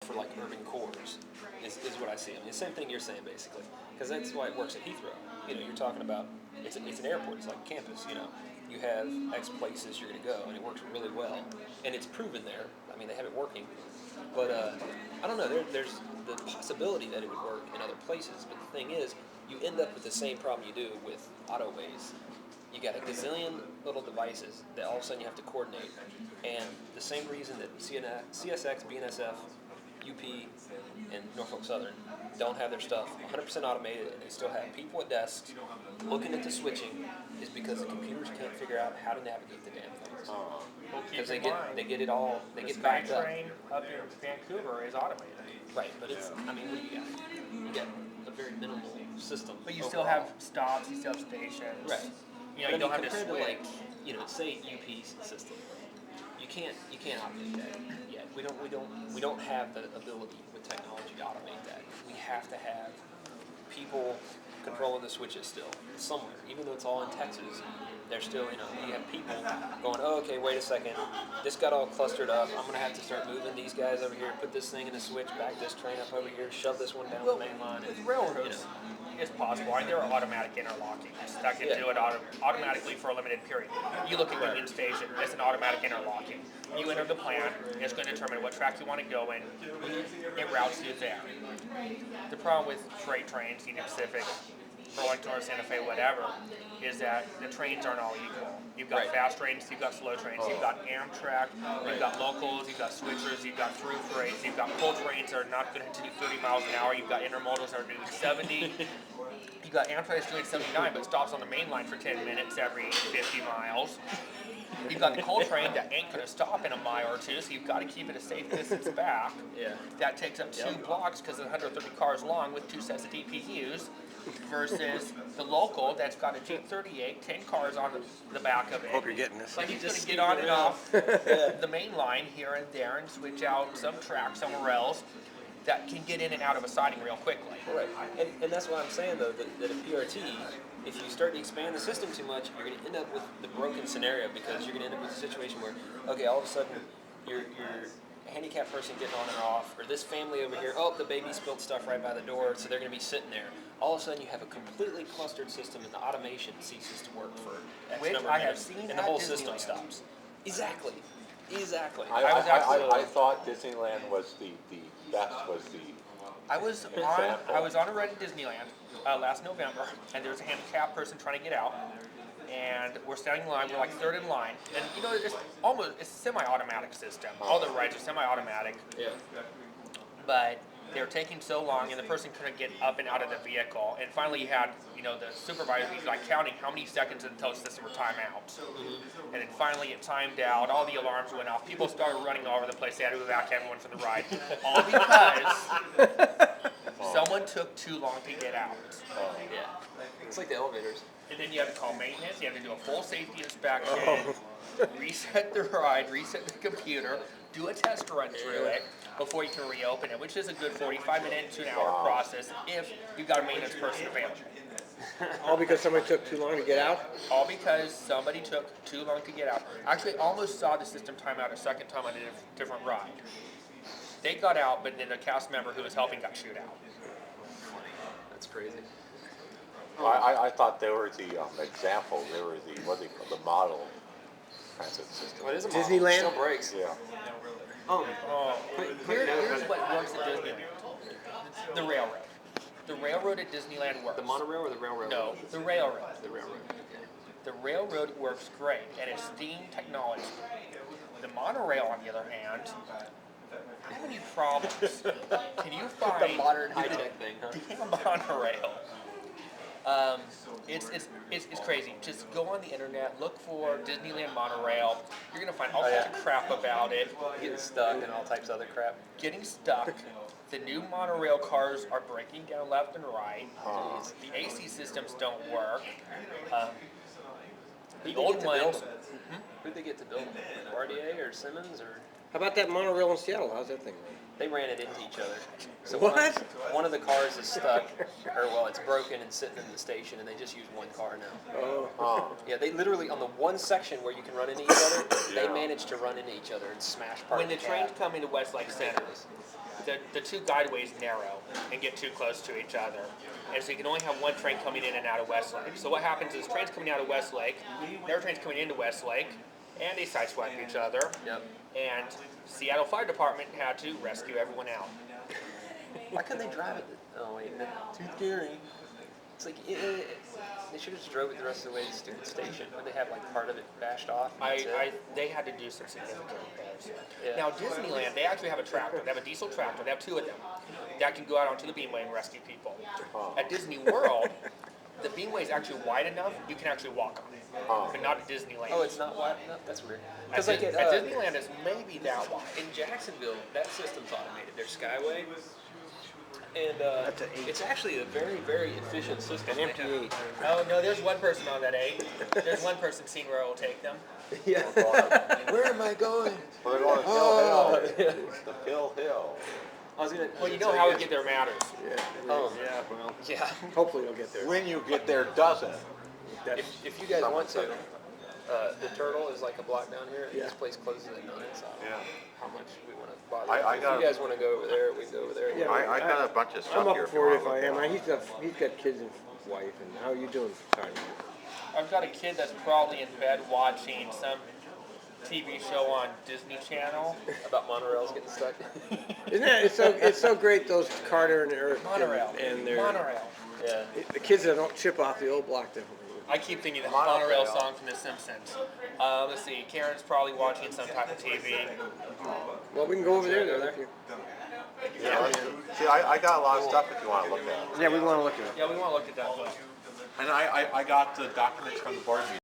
for like urban cores, is what I see. I mean, the same thing you're saying basically, because that's why it works at Heathrow. You know, you're talking about it's an airport. It's like a campus. You know, you have X places you're going to go, and it works really well, and it's proven there. I mean, they have it working, but I don't know. There's the possibility that it would work in other places, but the thing is, you end up with the same problem you do with autoways. You got a gazillion little devices that all of a sudden you have to coordinate. And the same reason that CSX, BNSF, UP, and Norfolk Southern don't have their stuff 100% automated and they still have people at desks looking at the switching is because the computers can't figure out how to navigate the damn things. Because they get it all, they get backed up. The SkyTrain up in Vancouver is automated. Right, but it's, I mean, what do you got? You got a very minimal system. But you still have stops, you still have stations. Right. You know, you don't have to compared switch. to like, you know, say UP's system. You can't automate that yet. We don't have the ability with technology to automate that. We have to have people controlling the switches still somewhere, even though it's all in Texas. They're still, you know, you have people going, oh, okay, wait a second, this got all clustered up. I'm gonna have to start moving these guys over here, put this thing in the switch, back this train up over here, shove this one down the main line. With railroads, it's possible. I mean, there are automatic interlocking that can do it automatically for a limited period. You look at Union Station, it's an automatic interlocking. You enter the plan, it's going to determine what track you want to go in. It routes you there. The problem with freight trains, Union Pacific, Burlington or Santa Fe, whatever, is that the trains aren't all equal. You've got fast trains, you've got slow trains, you've got Amtrak, you've got locals, you've got switchers, you've got through freights, you've got coal trains that are not going to do 30 miles an hour, you've got intermodals that are doing 70. You've got Amtrak that's doing 79 but stops on the main line for 10 minutes every 50 miles. You've got the coal train that ain't going to stop in a mile or two, so you've got to keep it a safe distance back. Yeah. That takes up 2 blocks because it's 130 cars long with 2 sets of DPUs. Versus the local that's got a Jeep 38, 10 cars on the back of it. Hope you're getting this. So he's going to get on and off the main line here and there and switch out some track somewhere else that can get in and out of a siding real quickly. Right, and that's why I'm saying though that a PRT, if you start to expand the system too much, you're going to end up with the broken scenario because you're going to end up with a situation where, okay, all of a sudden you're a handicapped person getting on and off, or this family over here, oh, the baby spilled stuff right by the door, so they're going to be sitting there. All of a sudden you have a completely clustered system and the automation ceases to work for X Which number of I have minutes, seen and the at whole system Disneyland. stops. Exactly. I thought Disneyland was the best, was the... I was on a ride at Disneyland last November, and there was a handicapped person trying to get out, and we're standing in line. We're like third in line, and you know it's a semi-automatic system. All the rides are semi-automatic. Yeah. But they were taking so long, and the person couldn't get up and out of the vehicle. And finally, you had the supervisor be like counting how many seconds until the system would time out. Mm-hmm. And then finally, it timed out. All the alarms went off. People started running all over the place. They had to evacuate everyone from the ride, all because someone took too long to get out. Yeah. It's like the elevators. And then you have to call maintenance. You have to do a full safety inspection, reset the ride, reset the computer, do a test run through it before you can reopen it, which is a good 45-minute to an hour process if you've got a maintenance person available. All because somebody took too long to get out? All because somebody took too long to get out. Actually, I almost saw the system time out a second time on a different ride. They got out, but then the cast member who was helping got chewed out. That's crazy. I thought they were the example. They were the model transit system. Well, it is a model. Disneyland? It still breaks. Yeah. Here's what works at Disneyland. The railroad. The railroad at Disneyland works. The monorail or the railroad? No, the railroad. The railroad. Okay. The railroad works great, and it's steam technology. The monorail, on the other hand, how many problems can you find? The modern high-tech thing, huh? Damn monorail. It's crazy. Just go on the internet, look for Disneyland monorail. You're gonna find all kinds of crap about it. Getting stuck and all types of other crap. Getting stuck. The new monorail cars are breaking down left and right. The AC systems don't work. The old ones. Who'd they get to build them? RDA or Simmons or? How about that monorail in Seattle? How's that thing? They ran it into each other. So What? One of the cars is stuck, or well, it's broken and sitting in the station, and they just use one car now. Oh. Yeah, they literally, on the one section where you can run into each other, they managed to run into each other and smash parts When the of trains come into Westlake Center, the two guideways narrow and get too close to each other. And so you can only have one train coming in and out of Westlake. So what happens is trains coming out of Westlake, there are trains coming into Westlake, and they sideswipe each other. Yep. And Seattle Fire Department had to rescue everyone out. Why couldn't they drive it? Oh wait, too scary. It's like they should have just drove it the rest of the way to the student station. Would they have like part of it bashed off? And that's it? They had to do some significant repairs. Yeah. Now Disneyland, they actually have a tractor. They have a diesel tractor. They have two of them that can go out onto the beamway and rescue people. At Disney World, the beamway is actually wide enough you can actually walk on it, but not at Disneyland. Oh, it's not wide enough? That's weird. At, Because like at Disneyland, it's maybe that wide. in Jacksonville, that system's automated. Their Skyway. And That's an 8. it's actually a very, very efficient system. An empty 8. Oh no, there's one person on that 8. There's one person seen where it will take them. Yeah. Where am I going? Well, they're going Oh, Hill Hill. It's the Hill. I was gonna. Well, you know how we get there matters. Yeah. Oh, Yeah. Well, yeah. hopefully you'll get there. When you get there, doesn't. If you guys want to, the Turtle is like a block down here. Yeah. This place closes at 9, so I don't know how much we want to bother. I if got- you guys want to go over there, we can go over there. Yeah, I got a bunch of stuff I'm up here. for it if you I wanna am. look at. He's got kids and wife. And how you doing, Simon? I've got a kid that's probably in bed watching some TV show on Disney Channel. About monorails getting stuck. Isn't that it's so great those Carter and Eric Monorail. and their Monorail. Yeah. the kids that don't chip off the old block definitely. I keep thinking of the Monorail. monorail song from The Simpsons. Let's see, Karen's probably watching some type of TV. Well, we can go over there then. If you... Yeah, see, I got a lot of stuff if you want to look at. Yeah, we want to look at it. Yeah, we want to look at that. And I got the documents from the board meeting.